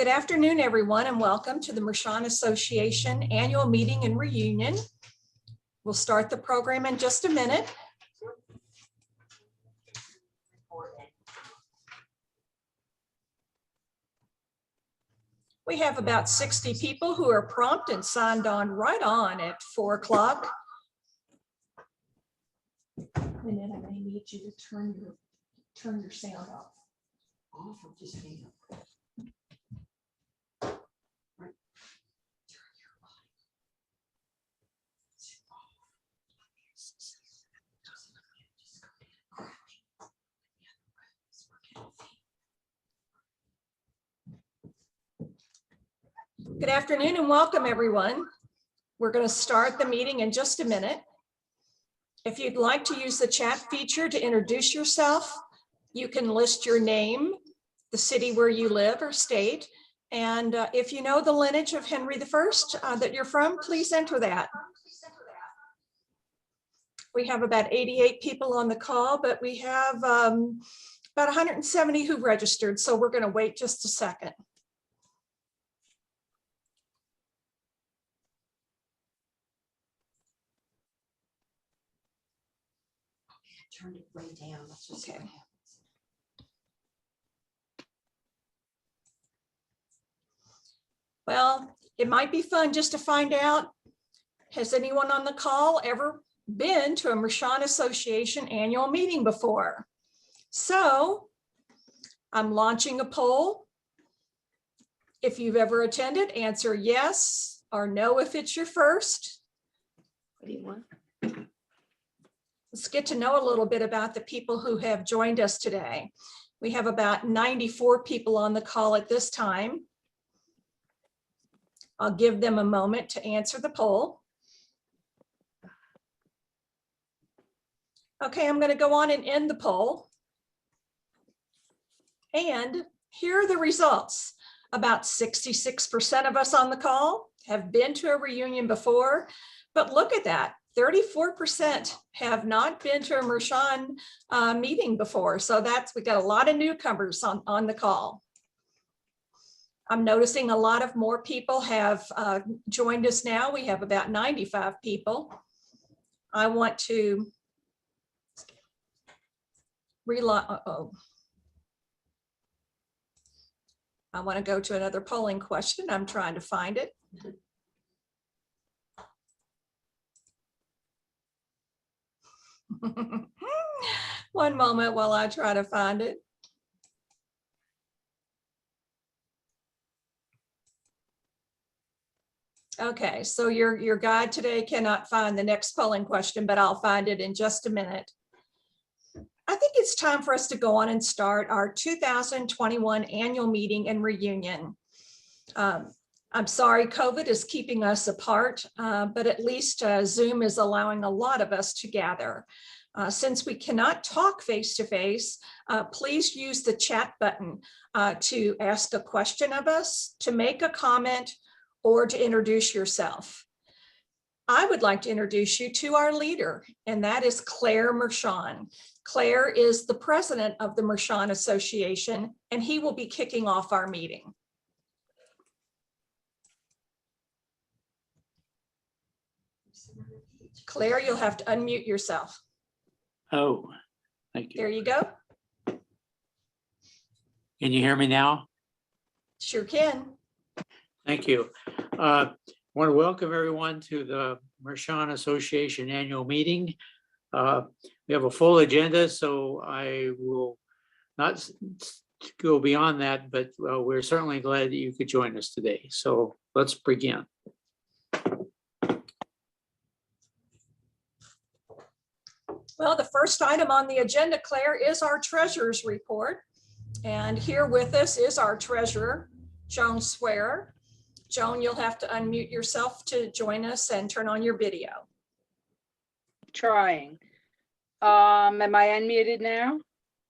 Good afternoon, everyone, and welcome to the Mershon Association Annual Meeting and Reunion. We'll start the program in just a minute. We have about 60 people who are prompt and signed on right on at 4 o'clock. And then I may need you to turn your sound off. Off or just hang up. Good afternoon and welcome, everyone. We're going to start the meeting in just a minute. If you'd like to use the chat feature to introduce yourself, you can list your name, the city where you live or state, and if you know the lineage of Henri I that you're from, please enter that. We have about 88 people on the call, but we have about 170 who registered, so we're going to wait just a second. Turned it way down. Let's just okay. Well, it might be fun just to find out, has anyone on the call ever been to a Mershon Association annual meeting before? So I'm launching a poll. If you've ever attended, answer yes or no if it's your first. What do you want? Let's get to know a little bit about the people who have joined us today. We have about 94 people on the call at this time. I'll give them a moment to answer the poll. Okay, I'm going to go on and end the poll. And here are the results. About 66% of us on the call have been to a reunion before, but look at that. 34% have not been to a Mershon meeting before. So we got a lot of newcomers on the call. I'm noticing a lot of more people have joined us now. We have about 95 people. I want to I want to go to another polling question. I'm trying to find it. One moment while I try to find it. Okay, so your guide today cannot find the next polling question, but I'll find it in just a minute. I think it's time for us to go on and start our 2021 annual meeting and reunion. I'm sorry, COVID is keeping us apart, but at least Zoom is allowing a lot of us to gather. Since we cannot talk face-to-face, please use the chat button to ask a question of us, to make a comment, or to introduce yourself. I would like to introduce you to our leader, and that is Clare Mershon. Clare is the president of the Mershon Association, and he will be kicking off our meeting. Clare, you'll have to unmute yourself. Oh, thank you. There you go. Can you hear me now? Sure can. Thank you. I want to welcome everyone to the Mershon Association annual meeting. We have a full agenda, so I will not go beyond that, but we're certainly glad that you could join us today. So let's begin. Well, the first item on the agenda, Claire, is our treasurer's report. And here with us is our treasurer, Joan Swearer. Joan, you'll have to unmute yourself to join us and turn on your video. Trying. Am I unmuted now?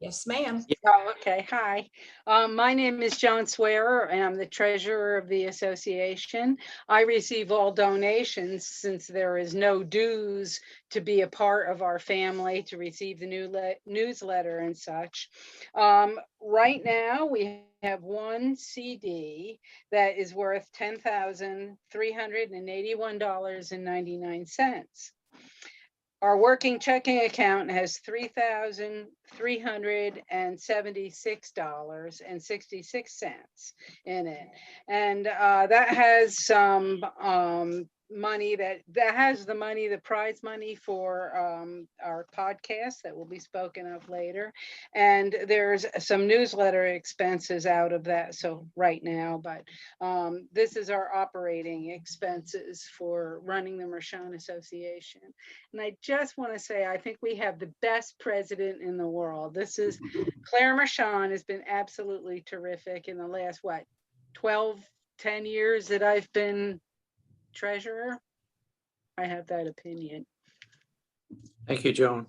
Yes, ma'am. Oh, okay. Hi. My name is Joan Swearer, and I'm the treasurer of the association. I receive all donations since there is no dues to be a part of our family to receive the new newsletter and such. Right now, we have one CD that is worth $10,381.99. Our working checking account has $3,376.66 in it. And that has some money that has the money, the prize money for our podcast that will be spoken of later. And there's some newsletter expenses out of that. So right now, but this is our operating expenses for running the Mershon Association. And I just want to say, I think we have the best president in the world. This is Clare Mershon has been absolutely terrific in the last, 10 years that I've been treasurer. I have that opinion. Thank you, Joan.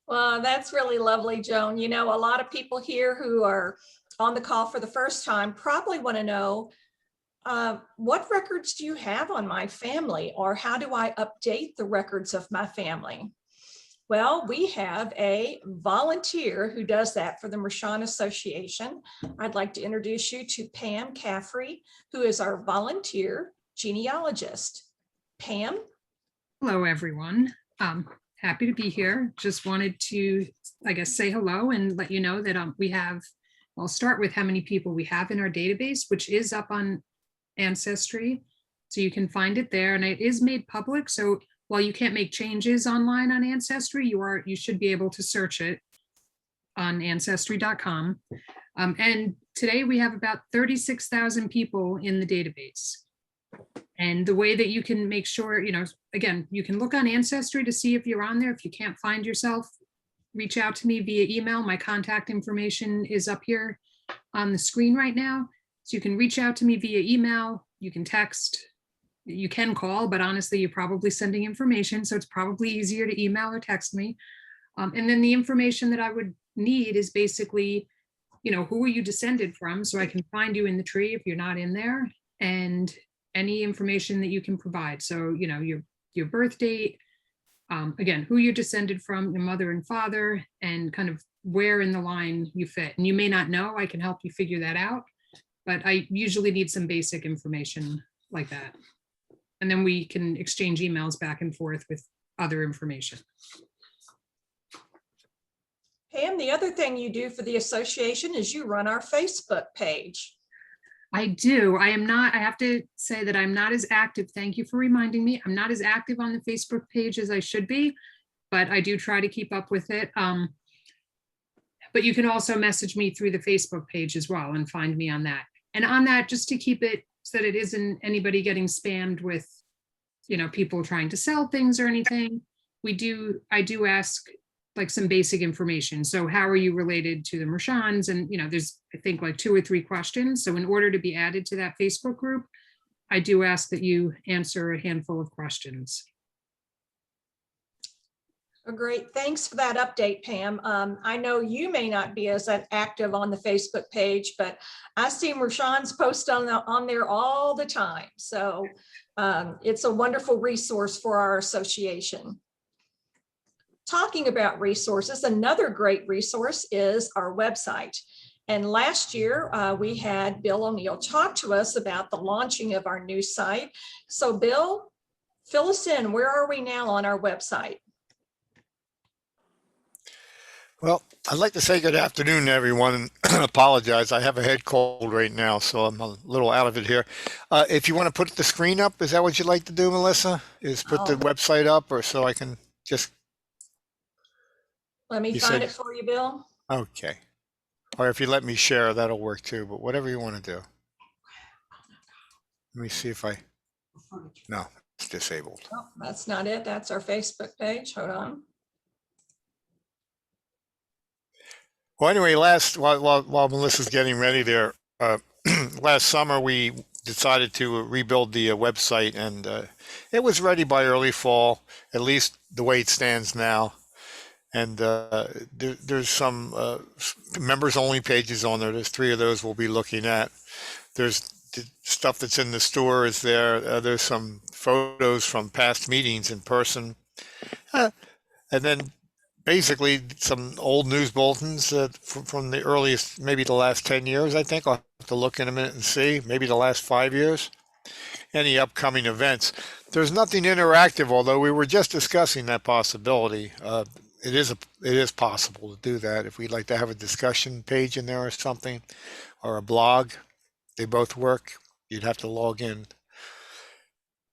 Well, that's really lovely, Joan. You know, a lot of people here who are on the call for the first time probably want to know, what records do you have on my family, or how do I update the records of my family? Well, we have a volunteer who does that for the Mershon Association. I'd like to introduce you to Pam Caffrey, who is our volunteer genealogist. Pam? Hello, everyone. Happy to be here. Just wanted to, I guess, say hello and let you know that I'll start with how many people we have in our database, which is up on Ancestry. So you can find it there, and it is made public. So while you can't make changes online on Ancestry, you should be able to search it on ancestry.com. And today we have about 36,000 people in the database. And the way that you can make sure, again, you can look on Ancestry to see if you're on there. If you can't find yourself, reach out to me via email. My contact information is up here on the screen right now. So you can reach out to me via email, you can text, you can call, but honestly, you're probably sending information. So it's probably easier to email or text me. And then the information that I would need is basically, who are you descended from? So I can find you in the tree if you're not in there, and any information that you can provide. So, your birth date, again, who you're descended from, your mother and father, and kind of where in the line you fit. And you may not know, I can help you figure that out, but I usually need some basic information like that. And then we can exchange emails back and forth with other information. Pam, the other thing you do for the association is you run our Facebook page. I do. I have to say that I'm not as active. Thank you for reminding me. I'm not as active on the Facebook page as I should be, but I do try to keep up with it. But you can also message me through the Facebook page as well and find me on that. And on that, just to keep it so that it isn't anybody getting spammed with, people trying to sell things or anything. I do ask like some basic information. So how are you related to the Mershons? And, there's, I think, like 2 or 3 questions. So in order to be added to that Facebook group, I do ask that you answer a handful of questions. Oh, great. Thanks for that update, Pam. I know you may not be as active on the Facebook page, but I see Mershons post on there all the time. So it's a wonderful resource for our association. Talking about resources, another great resource is our website. And last year, we had Bill O'Neill talk to us about the launching of our new site. So Bill, fill us in. Where are we now on our website? Well, I'd like to say good afternoon, everyone, and apologize. I have a head cold right now, so I'm a little out of it here. If you want to put the screen up, is that what you'd like to do, Melissa? Is put the website up, or so I can just... Let me find it for you, Bill. Okay. Or if you let me share, that'll work too, but whatever you want to do. Let me see if I... No, it's disabled. Oh, that's not it. That's our Facebook page. Hold on. Well, anyway, while Melissa's getting ready there, last summer we decided to rebuild the website, and it was ready by early fall, at least the way it stands now. And there's some members only pages on there. There's 3 of those we'll be looking at. There's the stuff that's in the store is there. There's some photos from past meetings in person. And then basically some old news bulletins from the earliest, maybe the last 10 years, I think. I'll have to look in a minute and see, maybe the last 5 years. Any upcoming events. There's nothing interactive, although we were just discussing that possibility. It is possible to do that. If we'd like to have a discussion page in there or something, or a blog, they both work. You'd have to log in.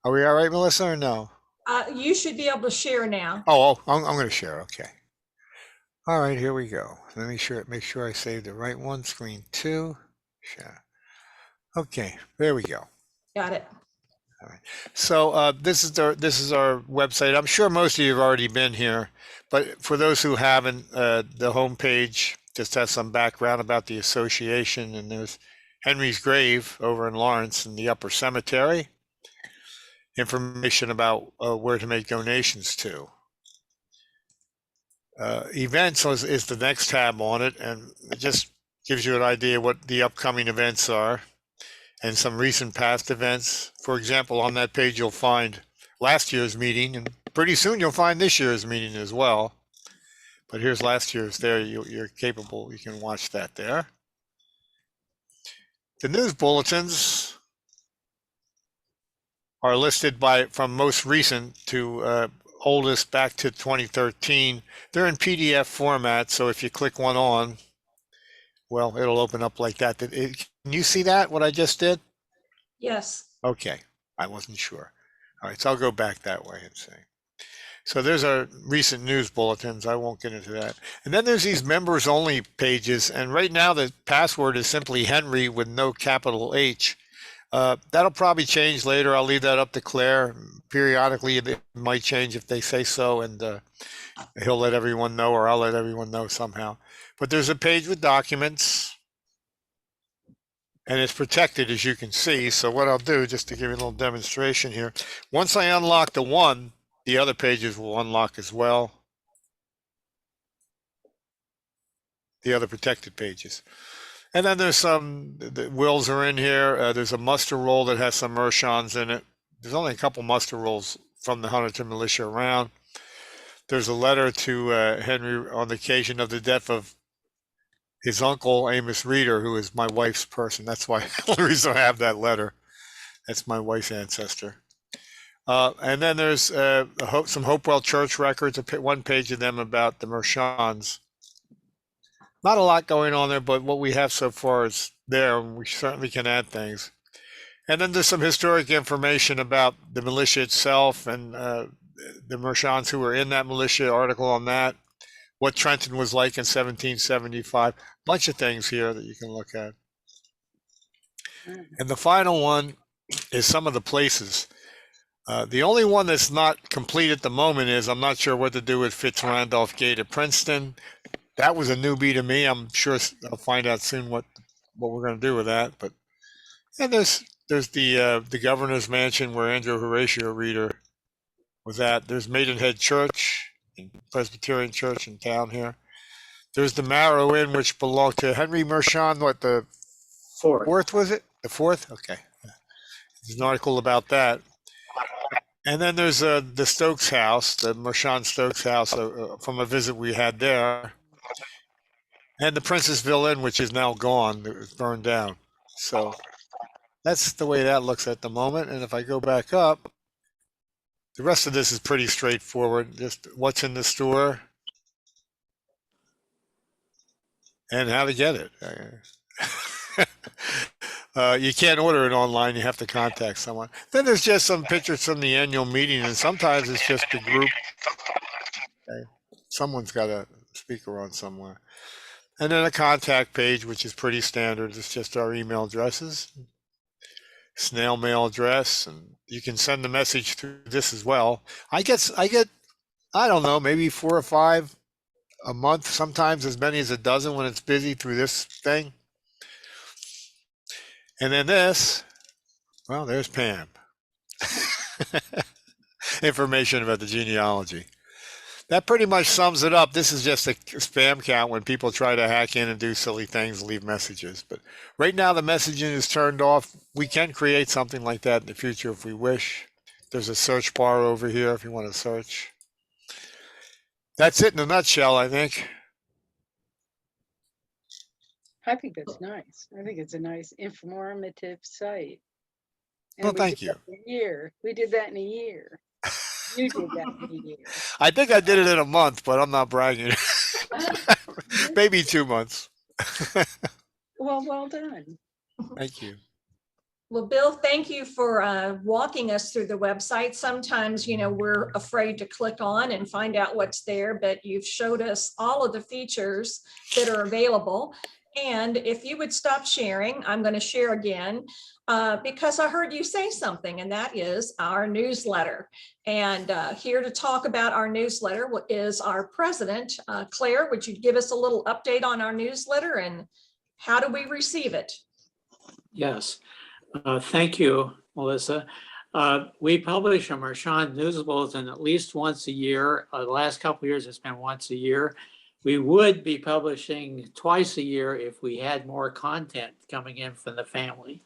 Are we all right, Melissa, or no? You should be able to share now. Oh, I'm going to share. Okay. All right, here we go. Let me make sure I saved the right one. Screen 2. Share. Okay, there we go. Got it. All right. So this is our website. I'm sure most of you have already been here, but for those who haven't, the homepage just has some background about the association, and there's Henri's grave over in Lawrence in the upper cemetery. Information about where to make donations to. Events is the next tab on it, and it just gives you an idea what the upcoming events are and some recent past events. For example, on that page, you'll find last year's meeting, and pretty soon you'll find this year's meeting as well. But here's last year's there. You're capable. You can watch that there. The news bulletins are listed from most recent to oldest back to 2013. They're in PDF format, so if you click one on, well, it'll open up like that. Can you see that, what I just did? Yes. Okay, I wasn't sure. All right, so I'll go back that way and see. So there's our recent news bulletins. I won't get into that. And then there's these members only pages. And right now the password is simply Henri with no capital H. That'll probably change later. I'll leave that up to Claire. Periodically, it might change if they say so, and he'll let everyone know, or I'll let everyone know somehow. But there's a page with documents, and it's protected, as you can see. So what I'll do, just to give you a little demonstration here, once I unlock the one, the other pages will unlock as well. The other protected pages. And then there's the wills are in here. There's a muster roll that has some Mershons in it. There's only a couple muster rolls from the Huntington militia around. There's a letter to Henri on the occasion of the death of his uncle, Amos Reeder, who is my wife's person. That's why the reason I have that letter. That's my wife's ancestor. And then there's some Hopewell Church records, one page of them about the Mershons. Not a lot going on there, but what we have so far is there, and we certainly can add things. And then there's some historic information about the militia itself and the Mershons who were in that militia, article on that, what Trenton was like in 1775, bunch of things here that you can look at. And the final one is some of the places. The only one that's not complete at the moment is I'm not sure what to do with Fitz-Randolph Gate at Princeton. That was a newbie to me. I'm sure I'll find out soon what we're going to do with that. But and there's the governor's mansion where Andrew Horatio Reeder was at. There's Maidenhead Church, Presbyterian Church in town here. There's the Marrow Inn, which belonged to Henri Mershon. What, the fourth was it? The fourth? Okay. There's an article about that. And then there's the Stokes house, the Mershon Stokes house from a visit we had there. And the Princessville Inn, which is now gone. It was burned down. So that's the way that looks at the moment. And if I go back up, the rest of this is pretty straightforward. Just what's in the store and how to get it. You can't order it online. You have to contact someone. Then there's just some pictures from the annual meeting, and sometimes it's just a group. Okay. Someone's got a speaker on somewhere. And then a contact page, which is pretty standard. It's just our email addresses, snail mail address, and you can send the message through this as well. I get, I don't know, maybe 4 or 5 a month, sometimes as many as a dozen when it's busy through this thing. And then this, well, there's Pam. Information about the genealogy. That pretty much sums it up. This is just a spam count when people try to hack in and do silly things, leave messages. But right now the messaging is turned off. We can create something like that in the future if we wish. There's a search bar over here if you want to search. That's it in a nutshell, I think. I think that's nice. I think it's a nice informative site. And Well, we thank did you. that in a year. We did that in a year. You did that in a year. I think I did it in a month, but I'm not bragging. Maybe 2 months. Well, well done. Thank you. Well, Bill, thank you for walking us through the website. Sometimes, we're afraid to click on and find out what's there, but you've showed us all of the features that are available. And if you would stop sharing, I'm going to share again because I heard you say something, and that is our newsletter. And here to talk about our newsletter is our president, Claire. Would you give us a little update on our newsletter and how do we receive it? Yes. Thank you, Melissa. We publish a Mershon News Bulletin at least once a year. The last couple of years, it's been once a year. We would be publishing twice a year if we had more content coming in from the family.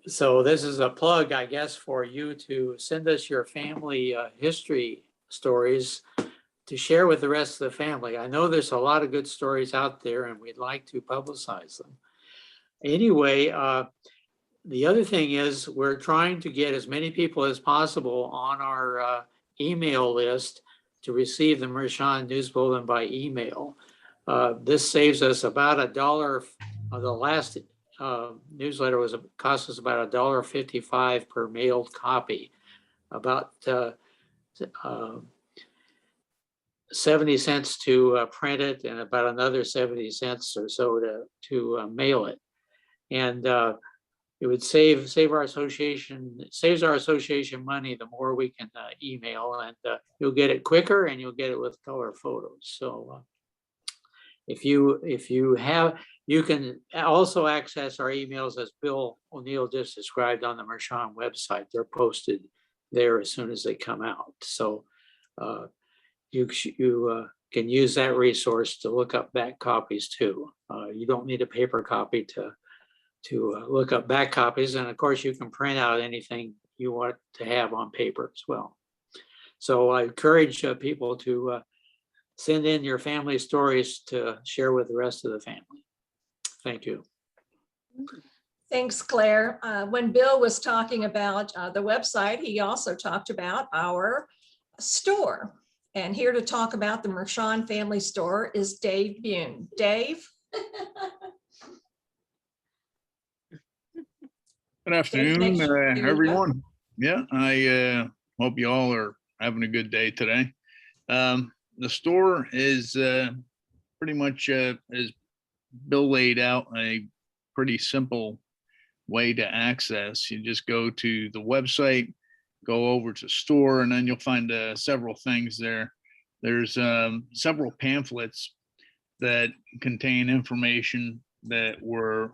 So this is a plug, I guess, for you to send us your family history stories to share with the rest of the family. I know there's a lot of good stories out there and we'd like to publicize them. Anyway, the other thing is we're trying to get as many people as possible on our email list to receive the Mershon News Bulletin by email. This saves us about $1. The last newsletter cost us about $1.55 per mailed copy, about 70 cents to print it, and about another 70 cents or so to mail it. And it would saves our association money the more we can email, and you'll get it quicker and you'll get it with color photos. So if you have, you can also access our emails as Bill O'Neill just described on the Mershon website. They're posted there as soon as they come out. So you can use that resource to look up back copies too. You don't need a paper copy to look up back copies. And of course you can print out anything you want to have on paper as well. So I encourage people to send in your family stories to share with the rest of the family. Thank you. Thanks, Claire. When Bill was talking about the website, he also talked about our store. And here to talk about the Mershon Family Store is Dave Bune. Dave? Good afternoon, Thanks. Here you go. everyone. Yeah, I hope you all are having a good day today. The store is pretty much, as Bill laid out, a pretty simple way to access. You just go to the website, go over to store, and then you'll find several things there. There's several pamphlets that contain information that were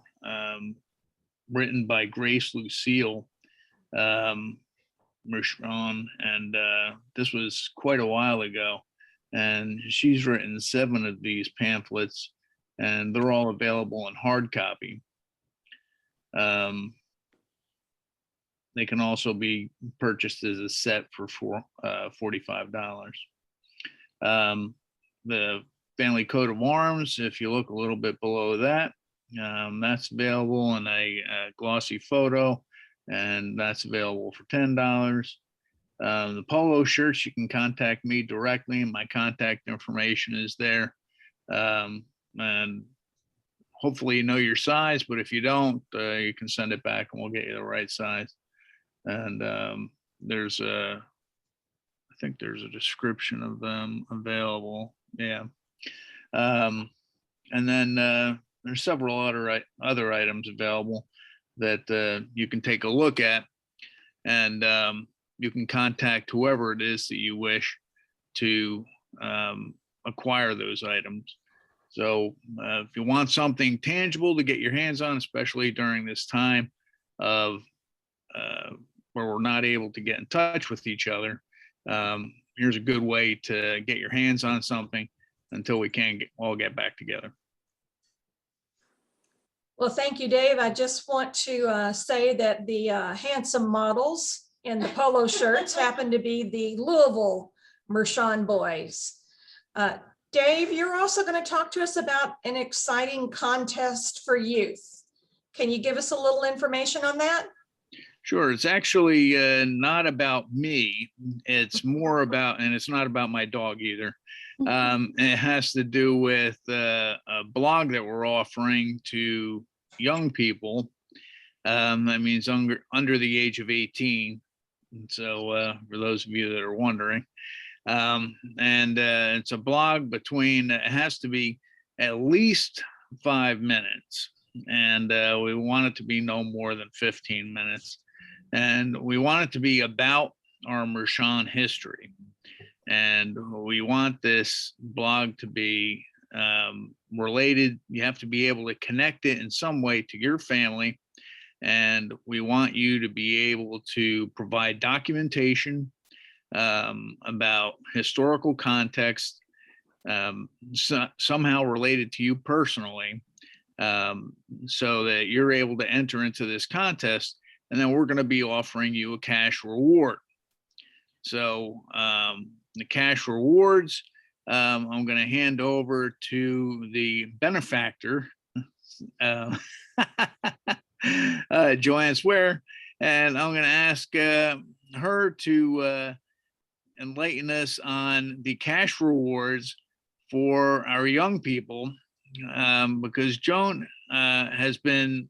written by Grace Lucille Mershon, and this was quite a while ago. And she's written 7 of these pamphlets, and they're all available in hard copy. They can also be purchased as a set for $45. The family coat of arms, if you look a little bit below that, that's available in a glossy photo, and that's available for $10. The polo shirts, you can contact me directly, and my contact information is there. And hopefully you know your size, but if you don't, you can send it back and we'll get you the right size. And there's I think there's a description of them available. Yeah. And then there's several other items available that you can take a look at, and you can contact whoever it is that you wish to acquire those items. So if you want something tangible to get your hands on, especially during this time of where we're not able to get in touch with each other, here's a good way to get your hands on something until we can all get back together. Well, thank you, Dave. I just want to say that the handsome models in the polo shirts happen to be the Louisville Mershon boys. Dave, you're also going to talk to us about an exciting contest for youth. Can you give us a little information on that? Sure. It's actually not about me. It's more about, and it's not about my dog either. It has to do with a blog that we're offering to young people. That means under the age of 18. And so for those of you that are wondering, it's a blog between, it has to be at least 5 minutes. And we want it to be no more than 15 minutes. And we want it to be about our Mershon history. And we want this blog to be related. You have to be able to connect it in some way to your family. And we want you to be able to provide documentation about historical context, somehow related to you personally, so that you're able to enter into this contest. And then we're going to be offering you a cash reward. So the cash rewards, I'm going to hand over to the benefactor, Joanne Swear, and I'm going to ask her to enlighten us on the cash rewards for our young people, because Joan has been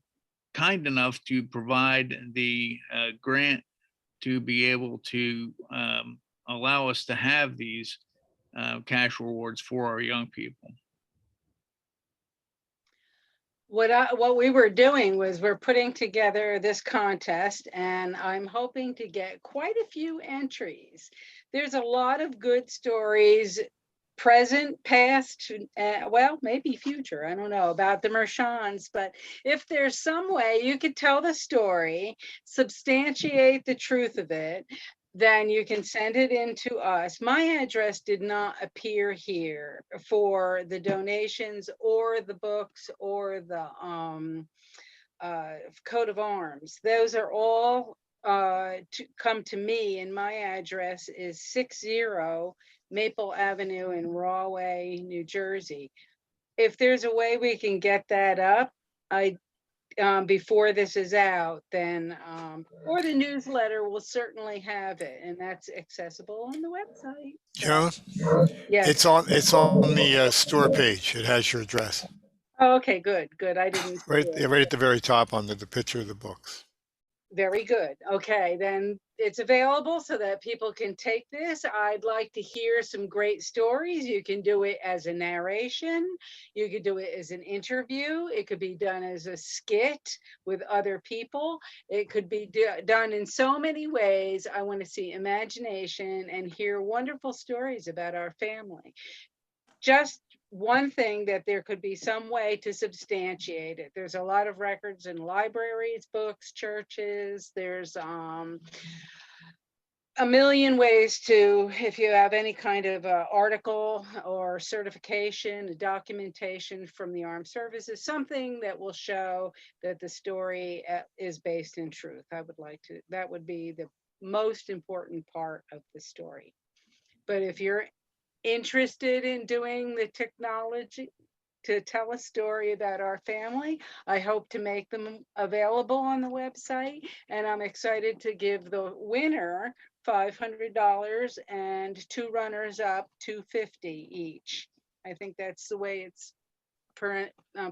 kind enough to provide the grant to be able to allow us to have these cash rewards for our young people. What we were doing was we're putting together this contest, and I'm hoping to get quite a few entries. There's a lot of good stories, present, past, well, maybe future, I don't know, about the Mershons, but if there's some way you could tell the story, substantiate the truth of it, then you can send it in to us. My address did not appear here for the donations or the books or the coat of arms. Those are all to come to me, and my address is 60 Maple Avenue in Rahway, New Jersey. If there's a way we can get that up, before this is out, then or the newsletter will certainly have it, and that's accessible on the website. Joan, Yes. it's on the store page. It has your address Oh, okay, good. I didn't. right at the very top under the picture of the books. Very good. Okay, then it's available so that people can take this. I'd like to hear some great stories. You can do it as a narration. You could do it as an interview. It could be done as a skit with other people. It could be done in so many ways. I want to see imagination and hear wonderful stories about our family. Just one thing, that there could be some way to substantiate it. There's a lot of records in libraries, books, churches. There's a million ways to, if you have any kind of article or certification, documentation from the armed services, something that will show that the story is based in truth. I would like to, that would be the most important part of the story. But if you're interested in doing the technology to tell a story about our family, I hope to make them available on the website, and I'm excited to give the winner $500 and 2 runners up $250 each. I think that's the way it's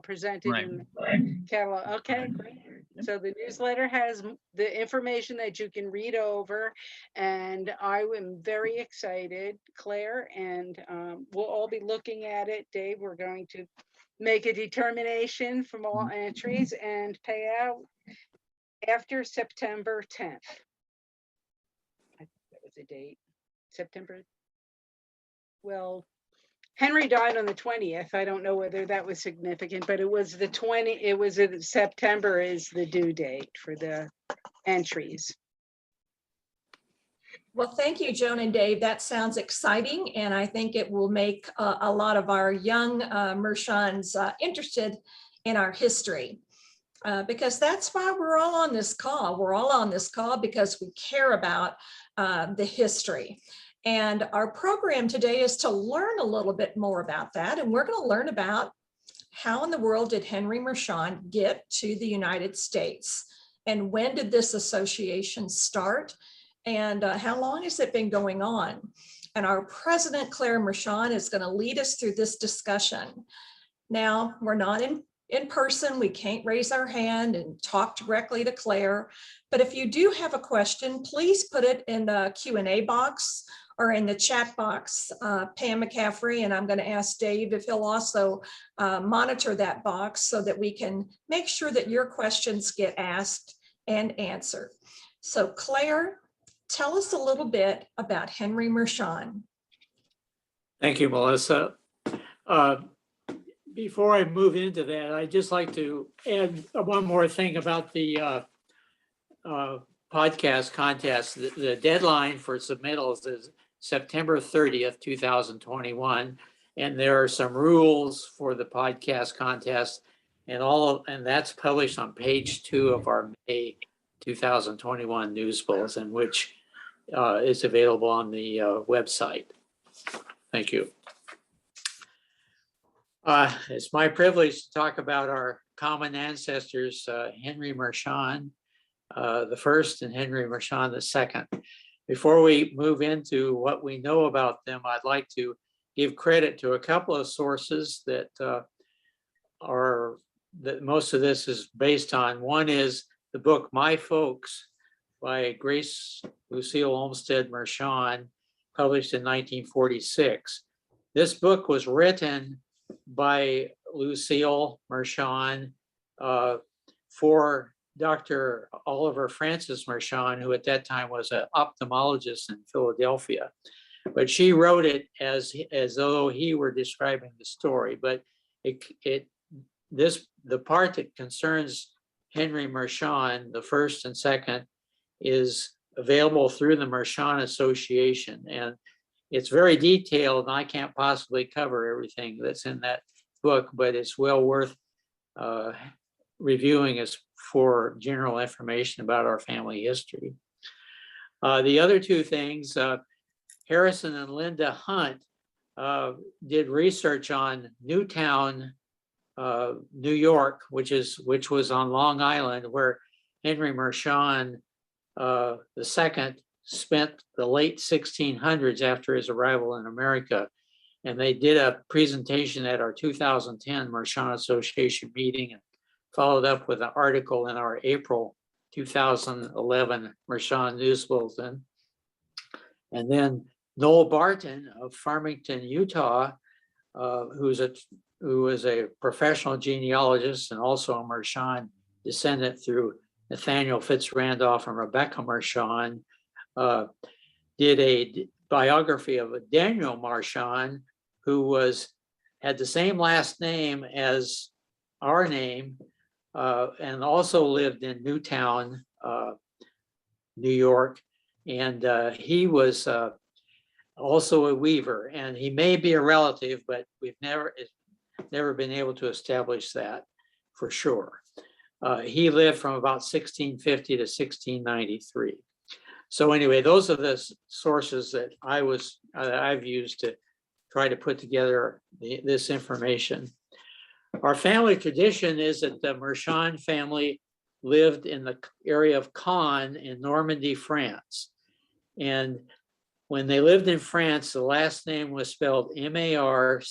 presented Right. in the catalog. Okay, great. So the newsletter has the information that you can read over, and I am very excited, Claire, and we'll all be looking at it. Dave, we're going to make a determination from all entries and pay out after September 10th. I think that was the date. September. Well, Henri died on the 20th. I don't know whether that was significant, but it was the 20th. It was September is the due date for the entries. Well, thank you, Joan and Dave. That sounds exciting, and I think it will make a lot of our young Mershons interested in our history. Because that's why we're all on this call. We're all on this call because we care about the history. And our program today is to learn a little bit more about that. And we're going to learn about how in the world did Henri Mershon get to the United States? And when did this association start? And how long has it been going on? And our president, Clare Mershon, is going to lead us through this discussion. Now, we're not in person. We can't raise our hand and talk directly to Clare. But if you do have a question, please put it in the Q&A box or in the chat box, Pam McCaffrey, and I'm going to ask Dave if he'll also monitor that box so that we can make sure that your questions get asked and answered. So Clare, tell us a little bit about Henri Mershon. Thank you, Melissa. Before I move into that, I'd just like to add one more thing about the podcast contest. The deadline for submittals is September 30th, 2021. And there are some rules for the podcast contest and that's published on page 2 of our May 2021 news bulletin, which is available on the website. Thank you. It's my privilege to talk about our common ancestors, Henri Mershon, the first, and Henri Mershon, the second. Before we move into what we know about them, I'd like to give credit to a couple of sources that most of this is based on. One is the book My Folks by Grace Lucille Olmsted Mershon, published in 1946. This book was written by Lucille Mershon for Dr. Oliver Francis Mershon, who at that time was an ophthalmologist in Philadelphia. But she wrote it as though he were describing the story. But the part that concerns Henri Mershon, the first and second, is available through the Mershon Association. And it's very detailed, and I can't possibly cover everything that's in that book, but it's well worth reviewing as for general information about our family history. The other two things, Harrison and Linda Hunt did research on Newtown, New York, which was on Long Island, where Henri Mershon II spent the late 1600s after his arrival in America. And they did a presentation at our 2010 Mershon Association meeting and followed up with an article in our April 2011 Mershon News Bulletin. And then Noel Barton of Farmington, Utah, who was a professional genealogist and also a Mershon descendant through Nathaniel Fitzrandolph and Rebecca Mershon, did a biography of Daniel Mershon, who had the same last name as our name, and also lived in Newtown, New York. And he was also a weaver, and he may be a relative, but we've never been able to establish that for sure. He lived from about 1650 to 1693. So anyway, those are the sources that I've used to try to put together this information. Our family tradition is that the Mershon family lived in the area of Caen in Normandy, France. And when they lived in France, the last name was spelled M-A-R-C-H-A-N-D.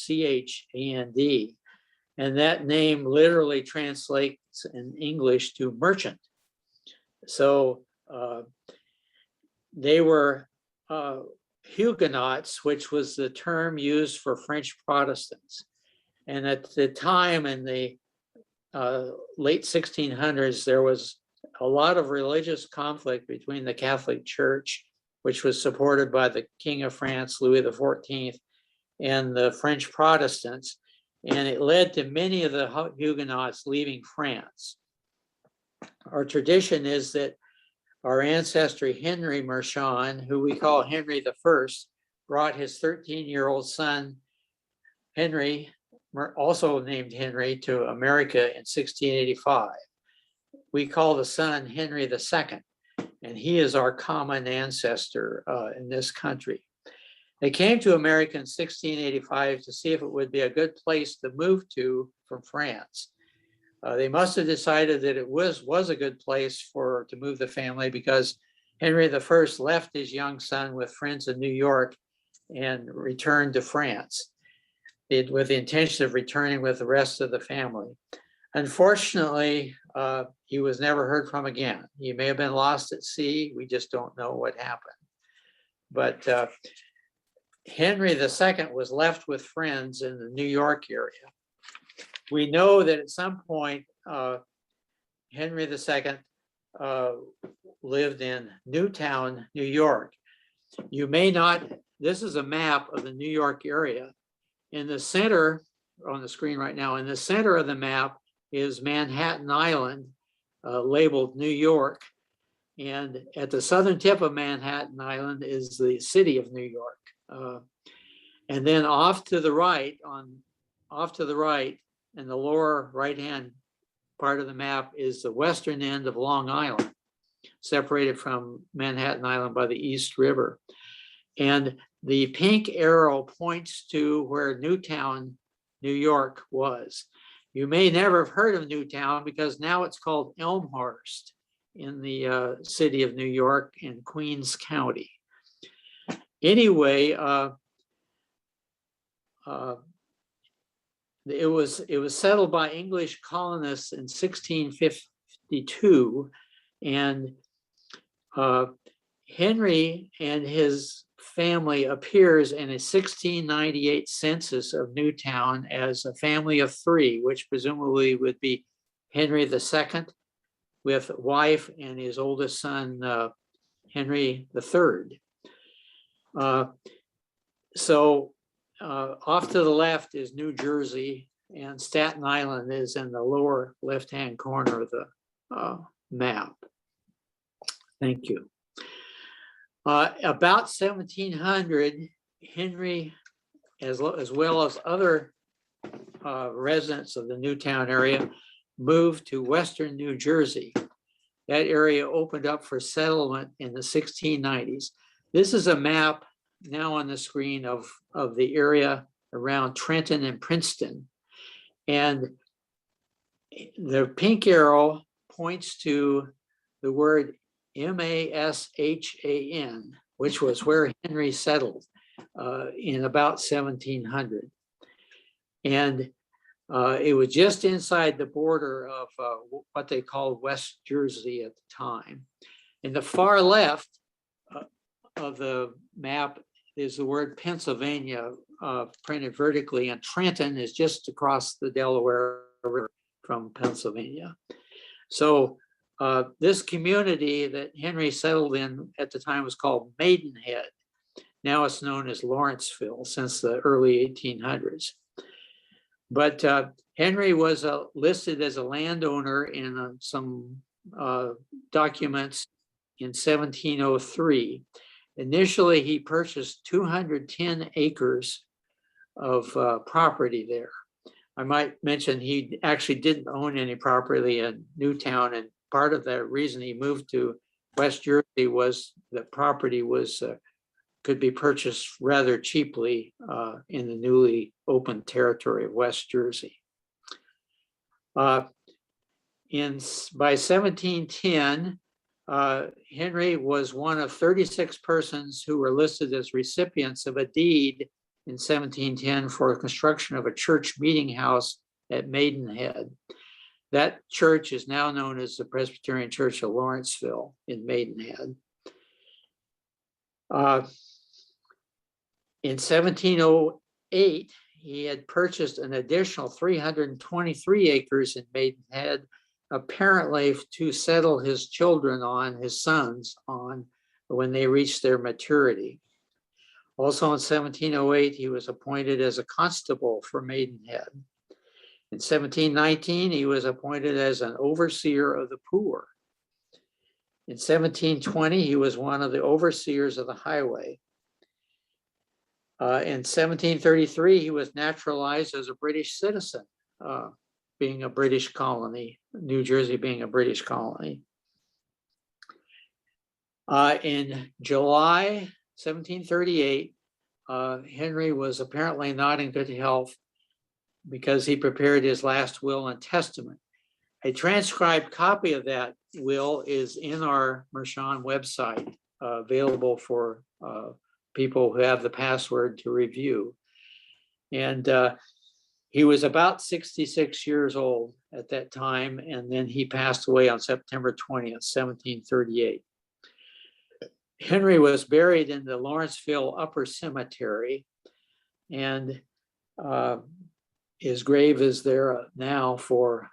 And that name literally translates in English to merchant. So they were Huguenots, which was the term used for French Protestants. And at the time in the late 1600s, there was a lot of religious conflict between the Catholic Church, which was supported by the King of France, Louis XIV, and the French Protestants. And it led to many of the Huguenots leaving France. Our tradition is that Our ancestor Henri Mershon, who we call Henry the First, brought his 13-year-old son, Henri, also named Henry, to America in 1685. We call the son Henry II, and he is our common ancestor in this country. They came to America in 1685 to see if it would be a good place to move to from France. They must have decided that it was a good place to move the family, because Henry I left his young son with friends in New York and returned to France with the intention of returning with the rest of the family. Unfortunately, he was never heard from again. He may have been lost at sea. We just don't know what happened. But Henry II was left with friends in the New York area. We know that at some point, Henry II lived in Newtown, New York. You may not, this is a map of the New York area. In the center, on the screen right now, in the center of the map is Manhattan Island, labeled New York. And at the southern tip of Manhattan Island is the city of New York. And then off to the right, in the lower right-hand part of the map, is the western end of Long Island, separated from Manhattan Island by the East River. And the pink arrow points to where Newtown, New York was. You may never have heard of Newtown because now it's called Elmhurst in the city of New York in Queens County. Anyway, it was settled by English colonists in 1652, and Henry and his family appears in a 1698 census of Newtown as a family of three, which presumably would be Henry II with wife and his oldest son, Henry III. Off to the left is New Jersey, and Staten Island is in the lower left-hand corner of the map. Thank you. About 1700, Henry, as well as other residents of the Newtown area, moved to Western New Jersey. That area opened up for settlement in the 1690s. This is a map now on the screen of the area around Trenton and Princeton. And the pink arrow points to the word Mashan, which was where Henry settled in about 1700. And it was just inside the border of what they called West Jersey at the time. In the far left of the map is the word Pennsylvania printed vertically, and Trenton is just across the Delaware River from Pennsylvania. So this community that Henry settled in at the time was called Maidenhead. Now it's known as Lawrenceville since the early 1800s. But Henry was listed as a landowner in some documents in 1703. Initially, he purchased 210 acres of property there. I might mention he actually didn't own any property in Newtown, and part of the reason he moved to West Jersey was that property could be purchased rather cheaply in the newly opened territory of West Jersey. By 1710, Henry was one of 36 persons who were listed as recipients of a deed in 1710 for construction of a church meeting house at Maidenhead. That church is now known as the Presbyterian Church of Lawrenceville in Maidenhead. In 1708, he had purchased an additional 323 acres in Maidenhead, apparently to settle his sons on, when they reached their maturity. Also in 1708, he was appointed as a constable for Maidenhead. In 1719, he was appointed as an overseer of the poor. In 1720, he was one of the overseers of the highway. In 1733, he was naturalized as a British citizen, being a British colony, New Jersey being a British colony. In July 1738, Henry was apparently not in good health because he prepared his last will and testament. A transcribed copy of that will is in our Mershon website, available for people who have the password to review. And he was about 66 years old at that time, and then he passed away on September 20th, 1738. Henry was buried in the Lawrenceville Upper Cemetery, and his grave is there now for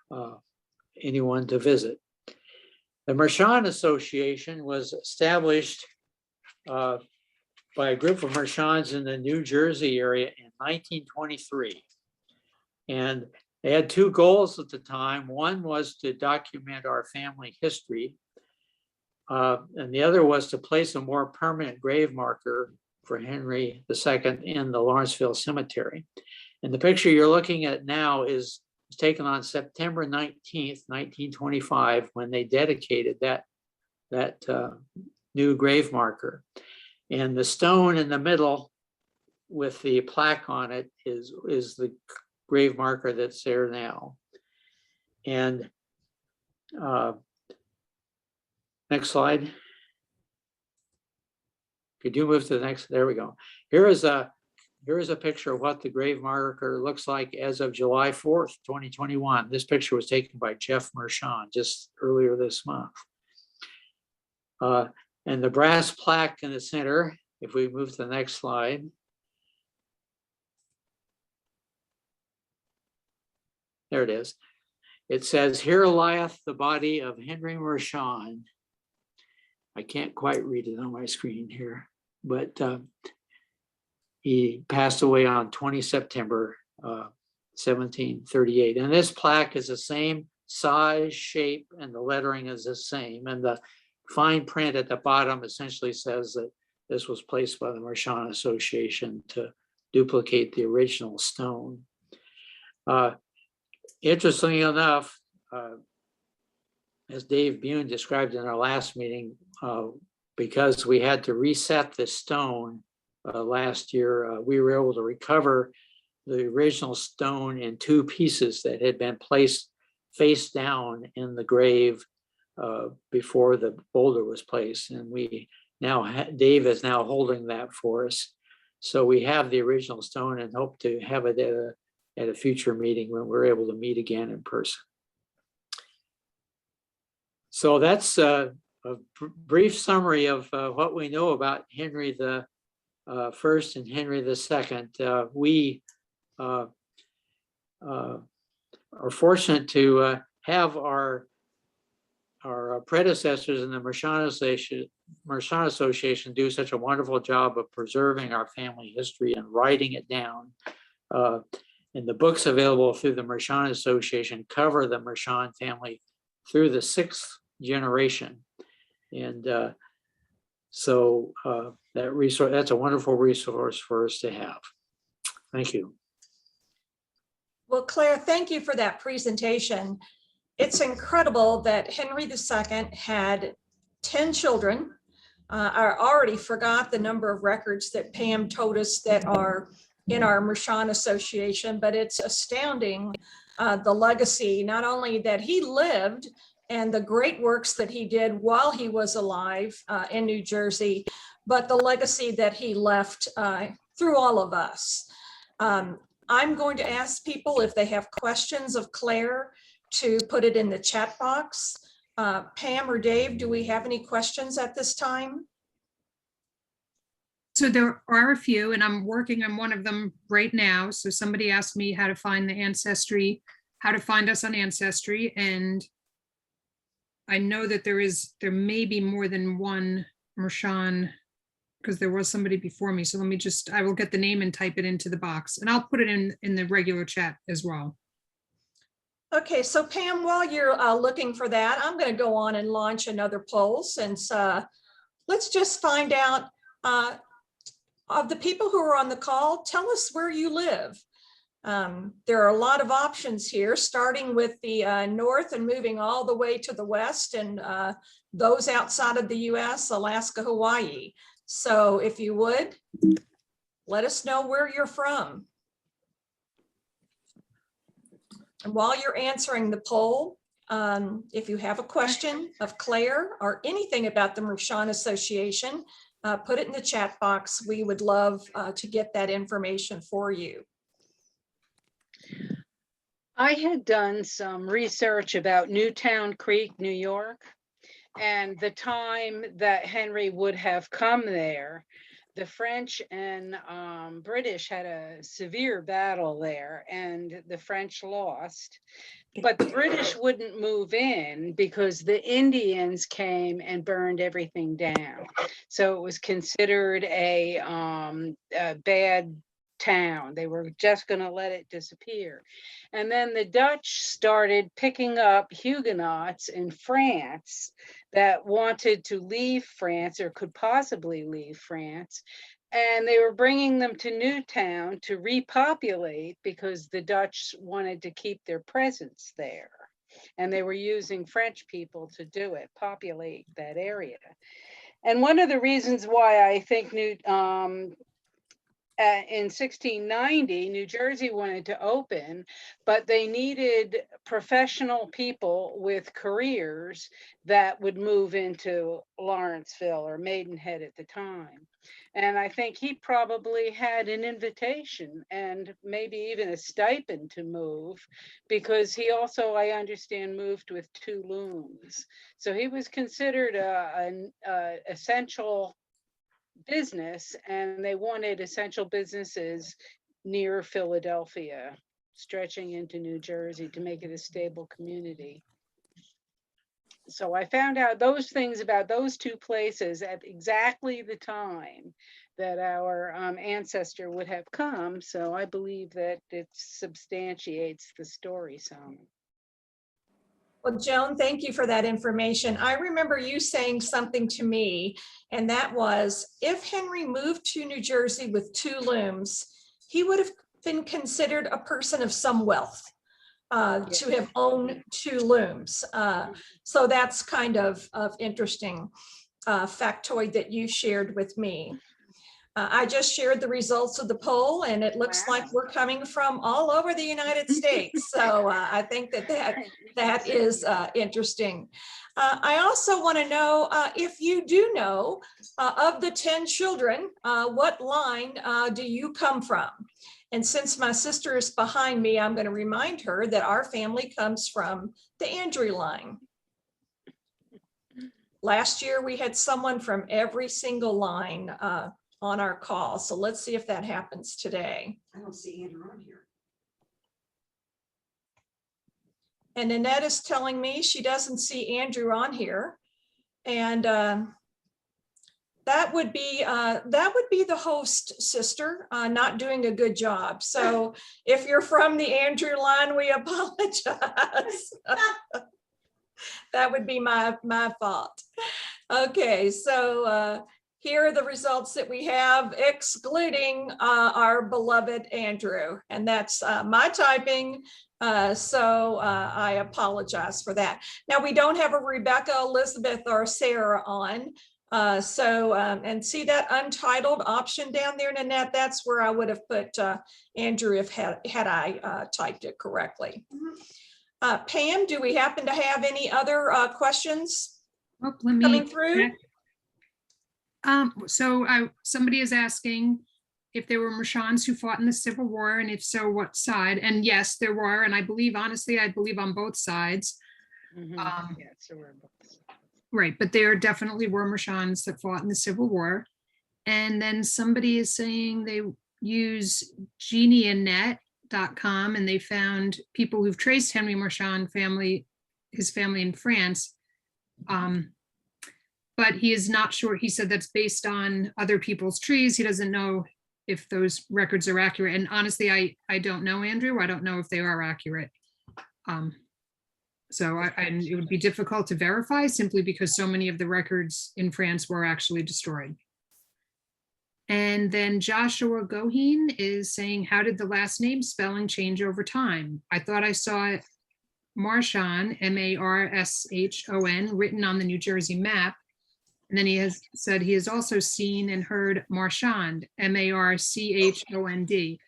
anyone to visit. The Mershon Association was established by a group of Mershons in the New Jersey area in 1923. And they had two goals at the time. One was to document our family history, and the other was to place a more permanent grave marker for Henry II in the Lawrenceville Cemetery. And the picture you're looking at now is taken on September 19th, 1925, when they dedicated that new grave marker. And the stone in the middle with the plaque on it is the grave marker that's there now. And next slide. Could you move to the next? There we go. Here is a picture of what the grave marker looks like as of July 4th, 2021. This picture was taken by Jeff Mershon just earlier this month. And the brass plaque in the center, if we move to the next slide. There it is. It says, "Here lieth the body of Henri Mershon." I can't quite read it on my screen here, but he passed away on 20 September 1738. And this plaque is the same size, shape, and the lettering is the same. And the fine print at the bottom essentially says that this was placed by the Mershon Association to duplicate the original stone. Interestingly enough, as Dave Bune described in our last meeting, because we had to reset the stone last year, we were able to recover the original stone in two pieces that had been placed face down in the grave before the boulder was placed. And we now, Dave is now holding that for us. So we have the original stone and hope to have it at a future meeting when we're able to meet again in person. So that's a brief summary of what we know about Henry the First and Henry II. We are fortunate to have our predecessors in the Mershon Association do such a wonderful job of preserving our family history and writing it down. And the books available through the Mershon Association cover the Mershon family through the 6th generation. And so that resource, that's a wonderful resource for us to have. Thank you. Well, Claire, thank you for that presentation. It's incredible that Henry II had 10 children. I already forgot the number of records that Pam told us that are in our Mershon Association, but it's astounding the legacy, not only that he lived and the great works that he did while he was alive in New Jersey, but the legacy that he left through all of us. I'm going to ask people if they have questions of Claire to put it in the chat box. Pam or Dave, do we have any questions at this time? So there are a few, and I'm working on one of them right now. So somebody asked me how to find the Ancestry, how to find us on Ancestry. And I know that there may be more than one Mershon, because there was somebody before me. So let me I will get the name and type it into the box, and I'll put it in the regular chat as well. Okay, so Pam, while you're looking for that, I'm going to go on and launch another poll since let's just find out of the people who are on the call, tell us where you live. There are a lot of options here, starting with the north and moving all the way to the west, and those outside of the US, Alaska, Hawaii. So if you would, let us know where you're from. And while you're answering the poll, if you have a question of Claire or anything about the Mershon Association, put it in the chat box. We would love to get that information for you. I had done some research about Newtown Creek, New York, and the time that Henry would have come there. The French and British had a severe battle there, and the French lost. But the British wouldn't move in because the Indians came and burned everything down. So it was considered a bad town. They were just going to let it disappear. And then the Dutch started picking up Huguenots in France that wanted to leave France or could possibly leave France. And they were bringing them to Newtown to repopulate because the Dutch wanted to keep their presence there. And they were using French people to do it, populate that area. And one of the reasons why I think in 1690, New Jersey wanted to open, but they needed professional people with careers that would move into Lawrenceville or Maidenhead at the time. And I think he probably had an invitation and maybe even a stipend to move, because he also, I understand, moved with 2 looms. So he was considered an essential business, and they wanted essential businesses near Philadelphia, stretching into New Jersey to make it a stable community. So I found out those things about those 2 places at exactly the time that our ancestor would have come. So I believe that it substantiates the story some. Well, Joan, thank you for that information. I remember you saying something to me, and that was, if Henry moved to New Jersey with 2 looms, he would have been considered a person of some wealth to have owned 2 looms. So that's kind of interesting factoid that you shared with me. I just shared the results of the poll, and it looks like we're coming from all over the United States. So I think that is interesting. I also want to know if you do know of the 10 children, what line do you come from? And since my sister is behind me, I'm going to remind her that our family comes from the Andrew line. Last year, we had someone from every single line on our call. So let's see if that happens today. I don't see Andrew on here. And Annette is telling me she doesn't see Andrew on here. And that would be the host, sister, not doing a good job. So if you're from the Andrew line, we apologize. That would be my fault. Okay, so here are the results that we have, excluding our beloved Andrew, and that's my typing. So I apologize for that. Now, we don't have a Rebecca, Elizabeth, or Sarah on. And see that untitled option down there, Nanette? That's where I would have put Andrew if had I typed it correctly. Pam, do we happen to have any other questions coming through? Somebody is asking if there were Mershons who fought in the Civil War, and if so, what side? And yes, there were, and I believe on both sides. So we're both sides. Right, but there definitely were Mershons that fought in the Civil War. And then somebody is saying they use genieanet.com, and they found people who've traced Henri Mershon his family in France. But he is not sure. He said that's based on other people's trees. He doesn't know if those records are accurate. And honestly, I don't know, Andrew. I don't know if they are accurate. And it would be difficult to verify simply because so many of the records in France were actually destroyed. And then Joshua Goheen is saying, how did the last name spelling change over time? I thought I saw Mershon, Marshon, written on the New Jersey map. And then he has said he has also seen and heard Marchand, Marchond.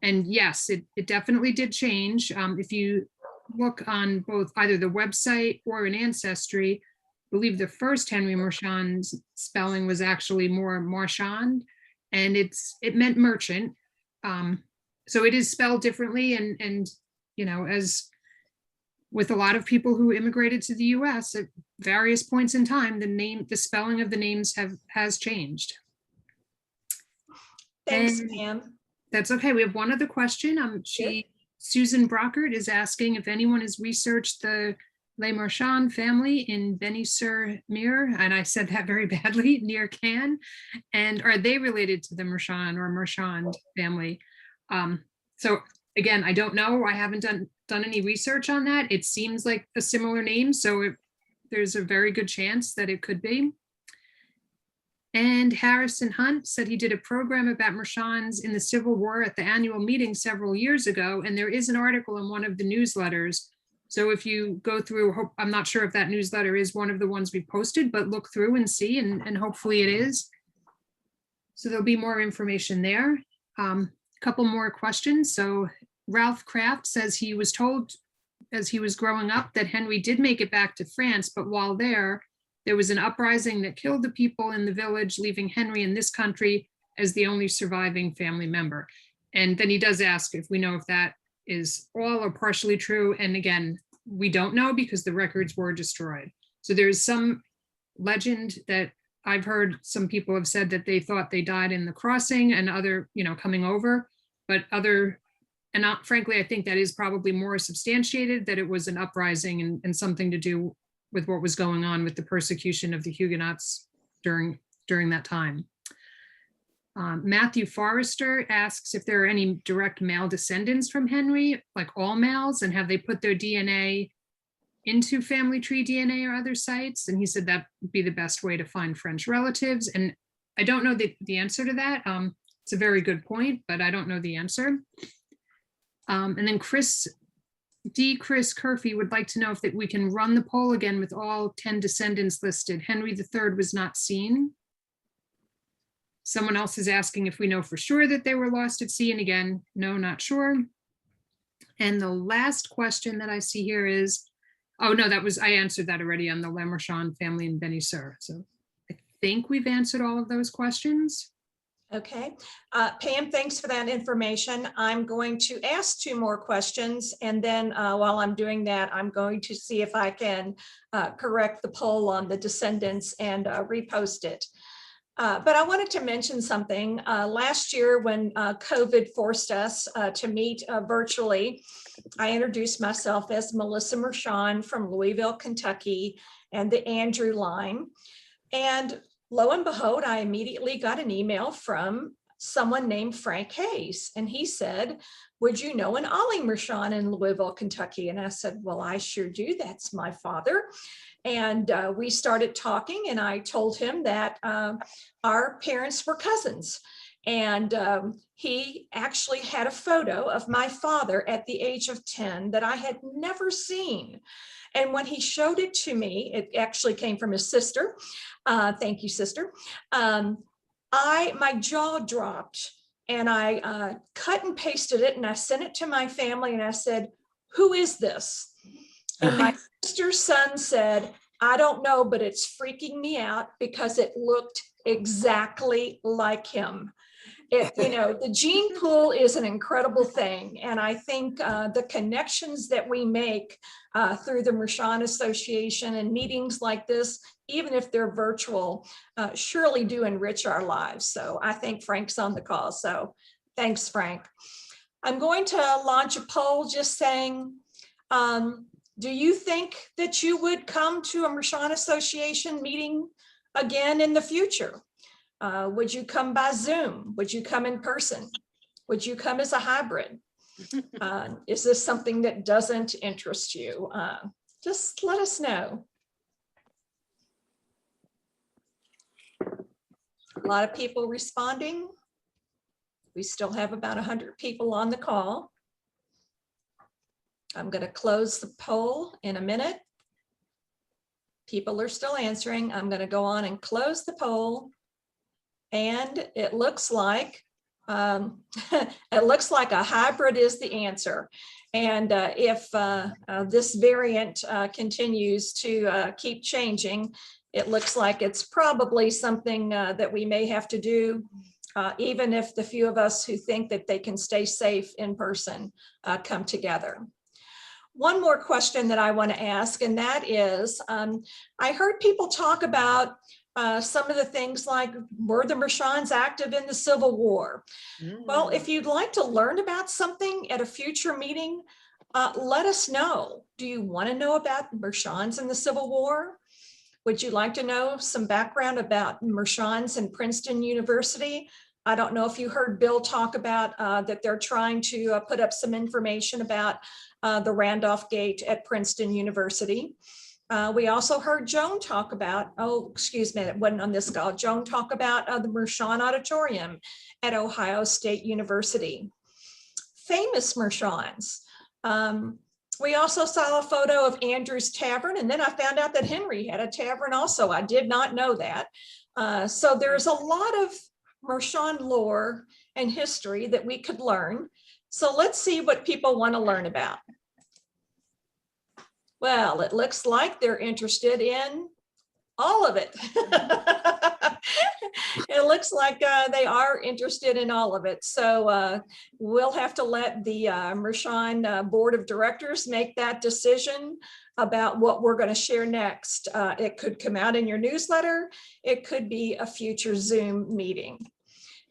And yes, it definitely did change. If you look on both either the website or in Ancestry, I believe the first Henri Mershon's spelling was actually more Marchand, and it meant merchant. So it is spelled differently, and you know, as with a lot of people who immigrated to the US at various points in time, the spelling of the names has changed. Thanks, And Pam. that's okay. We have one other question. Susan Brockert is asking if anyone has researched the Les Mershon family in Beny-sur-Mer, and I said that very badly, near Cannes. And are they related to the Mershon or Mershon family? So again, I don't know. I haven't done any research on that. It seems like a similar name, so there's a very good chance that it could be. And Harrison Hunt said he did a program about Mershons in the Civil War at the annual meeting several years ago, and there is an article in one of the newsletters. So if you go through, I'm not sure if that newsletter is one of the ones we posted, but look through and see, and hopefully it is. So there'll be more information there. Couple more questions. So Ralph Kraft says he was told as he was growing up that Henri did make it back to France, but while there was an uprising that killed the people in the village, leaving Henri in this country as the only surviving family member. And then he does ask if we know if that is all or partially true. And again, we don't know because the records were destroyed. So there's some legend that I've heard some people have said that they thought they died in the crossing and other, coming over, but frankly, I think that is probably more substantiated, that it was an uprising and something to do with what was going on with the persecution of the Huguenots during that time. Matthew Forrester asks if there are any direct male descendants from Henri, like all males, and have they put their DNA into Family Tree DNA or other sites? And he said that would be the best way to find French relatives. And I don't know the answer to that. It's a very good point, but I don't know the answer. And then Chris Curfey would like to know if that we can run the poll again with all 10 descendants listed. Henri III was not seen. Someone else is asking if we know for sure that they were lost at sea, and again, no, not sure. And the last question that I see here is, oh no, I answered that already on the Les Mershon family in Beny-sur. So I think we've answered all of those questions. Okay, Pam, thanks for that information. I'm going to ask 2 more questions, and then while I'm doing that, I'm going to see if I can correct the poll on the descendants and repost it. But I wanted to mention something. Last year when COVID forced us to meet virtually, I introduced myself as Melissa Mershon from Louisville, Kentucky, and the Andrew line. And lo and behold, I immediately got an email from someone named Frank Hayes. And he said, would you know an Ollie Mershon in Louisville, Kentucky? And I said, well, I sure do. That's my father. And we started talking, and I told him that our parents were cousins. And he actually had a photo of my father at the age of 10 that I had never seen. And when he showed it to me, it actually came from his sister. Thank you, sister. My jaw dropped, and I cut and pasted it, and I sent it to my family, and I said, who is this? And my sister's son said, I don't know, but it's freaking me out because it looked exactly like him. The gene pool is an incredible thing. And I think the connections that we make through the Mershon Association and meetings like this, even if they're virtual, surely do enrich our lives. So I think Frank's on the call. So thanks, Frank. I'm going to launch a poll just saying, do you think that you would come to a Mershon Association meeting again in the future? Would you come by Zoom? Would you come in person? Would you come as a hybrid? Is this something that doesn't interest you? Just let us know. A lot of people responding. We still have about 100 people on the call. I'm going to close the poll in a minute. People are still answering. I'm going to go on and close the poll. And it looks like it looks like a hybrid is the answer. And if this variant continues to keep changing, it looks like it's probably something that we may have to do, even if the few of us who think that they can stay safe in person come together. One more question that I want to ask, and that is, I heard people talk about some of the things like, were the Mershons active in the Civil War? Well, if you'd like to learn about something at a future meeting, let us know. Do you want to know about Mershons in the Civil War? Would you like to know some background about Mershons and Princeton University? I don't know if you heard Bill talk about that they're trying to put up some information about the Randolph Gate at Princeton University. We also heard Joan talk about, oh, excuse me, it wasn't on this call. Joan talk about the Mershon Auditorium at Ohio State University. Famous Mershons. We also saw a photo of Andrew's Tavern, and then I found out that Henri had a tavern also. I did not know that. So there's a lot of Mershon lore and history that we could learn. So let's see what people want to learn about. Well, it looks like they're interested in all of it. It looks like they are interested in all of it. So we'll have to let the Mershon Board of Directors make that decision about what we're going to share next. It could come out in your newsletter. It could be a future Zoom meeting.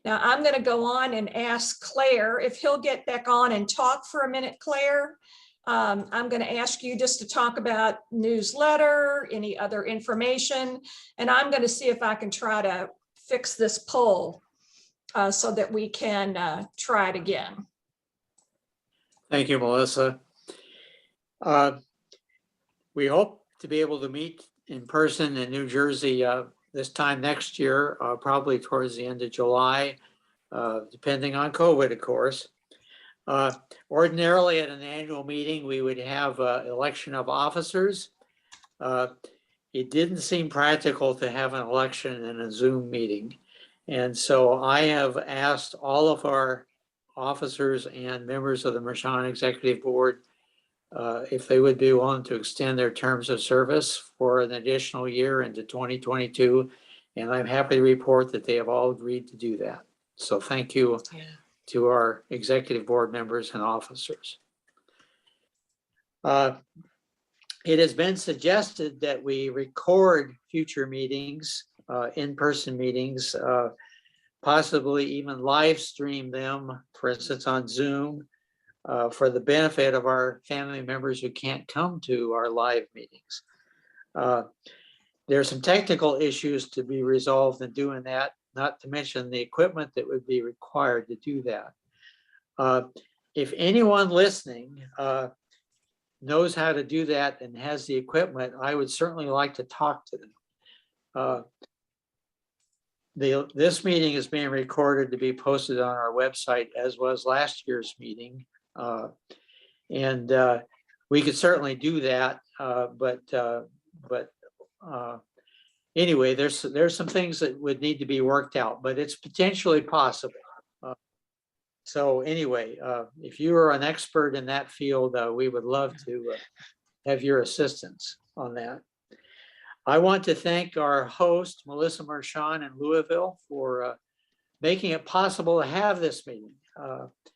Now I'm going to go on and ask Claire if he'll get back on and talk for a minute, Claire. I'm going to ask you just to talk about newsletter, any other information, and I'm going to see if I can try to fix this poll so that we can try it again. Thank you, Melissa. We hope to be able to meet in person in New Jersey this time next year, probably towards the end of July, depending on COVID, of course. Ordinarily at an annual meeting, we would have election of officers. It didn't seem practical to have an election in a Zoom meeting. And so I have asked all of our officers and members of the Mershon Executive Board if they would be willing to extend their terms of service for an additional year into 2022. And I'm happy to report that they have all agreed to do that. So thank you to our executive board members and officers. It has been suggested that we record future meetings, in-person meetings, possibly even live stream them, for instance, on Zoom, for the benefit of our family members who can't come to our live meetings. There are some technical issues to be resolved in doing that, not to mention the equipment that would be required to do that. If anyone listening knows how to do that and has the equipment, I would certainly like to talk to them. This meeting is being recorded to be posted on our website, as was last year's meeting. And we could certainly do that, but anyway, there's some things that would need to be worked out, but it's potentially possible. So anyway, if you are an expert in that field, we would love to have your assistance on that. I want to thank our host, Melissa Mershon in Louisville, for making it possible to have this meeting.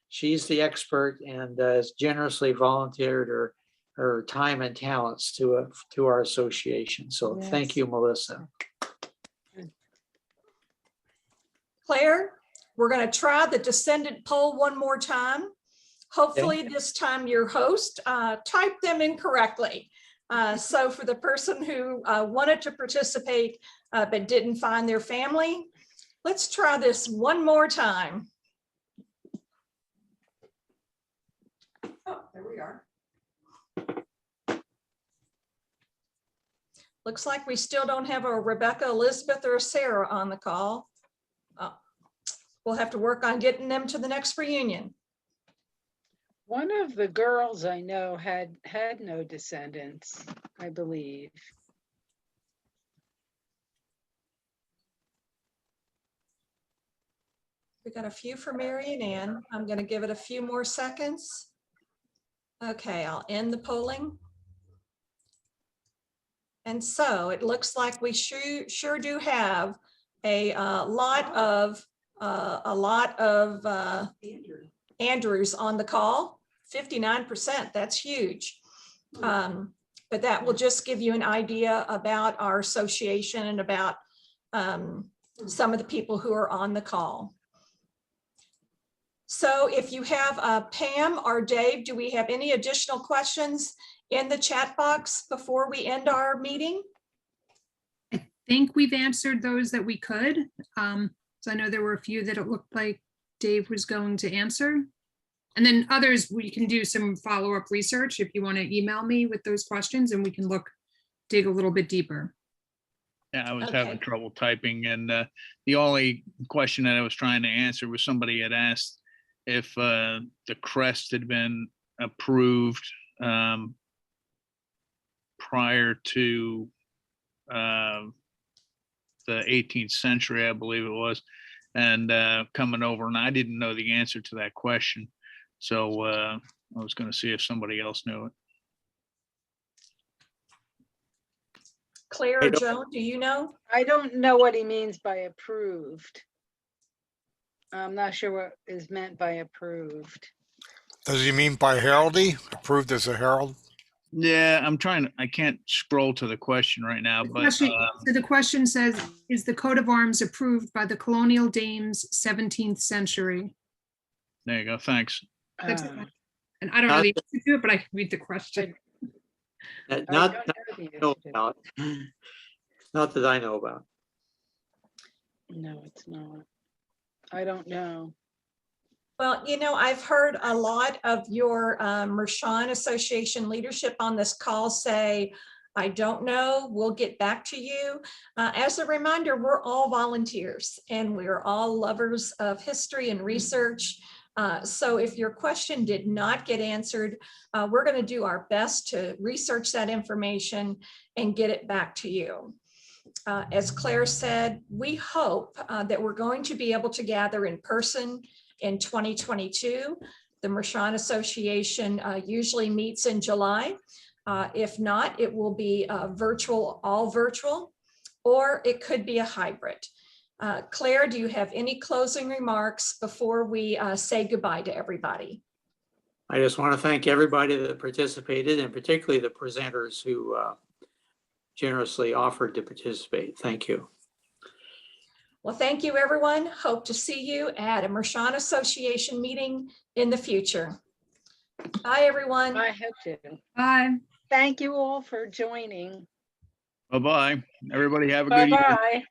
She's the expert and has generously volunteered her time and talents to our association. So thank you, Melissa. Claire, we're going to try the descendant poll one more time. Hopefully this time your host typed them in correctly. So for the person who wanted to participate but didn't find their family, let's try this one more time. we are. Looks like we still don't have a Rebecca, Elizabeth, or a Sarah on the call. We'll have to work on getting them to the next reunion. One of the girls I know had no descendants, I believe. We got a few for Mary and Ann. I'm going to give it a few more seconds. Okay, I'll end the polling. And so it looks like we sure do have a lot of Andrews on the call. 59%, that's huge. But that will just give you an idea about our association and about some of the people who are on the call. So if you have Pam or Dave, do we have any additional questions in the chat box before we end our meeting? I think we've answered those that we could. So I know there were a few that it looked like Dave was going to answer. And then others, we can do some follow-up research if you want to email me with those questions and we can dig a little bit deeper. Yeah, I was Okay. having trouble typing, and the only question that I was trying to answer was somebody had asked if the crest had been approved prior to the 18th century, I believe it was, and coming over, and I didn't know the answer to that question. So I was going to see if somebody else knew it. Claire or Joan, do you know? I don't know what he means by approved. I'm not sure what is meant by approved. Does he mean by heraldry? Approved as a herald? Yeah, I can't scroll to the question right now, but So the question says, is the coat of arms approved by the colonial dames 17th century? there you go. Thanks. That's it. Uh, And I don't know the answer to it, but I can read the question. I Not don't that know the I know answer to- about. Not that I know about. No, it's not. I don't know. Well, you know, I've heard a lot of your Mershon Association leadership on this call say, I don't know, we'll get back to you. As a reminder, we're all volunteers and we're all lovers of history and research. So if your question did not get answered, we're going to do our best to research that information and get it back to you. As Claire said, we hope that we're going to be able to gather in person in 2022. The Mershon Association usually meets in July. If not, it will be virtual, all virtual, or it could be a hybrid. Claire, do you have any closing remarks before we say goodbye to everybody? I just want to thank everybody that participated, and particularly the presenters who generously offered to participate. Thank you. Well, thank you, everyone. Hope to see you at a Mershon Association meeting in the future. Bye, everyone. I hope to. Bye. Thank you all for joining. Bye-bye. Everybody have a good evening. Bye-bye.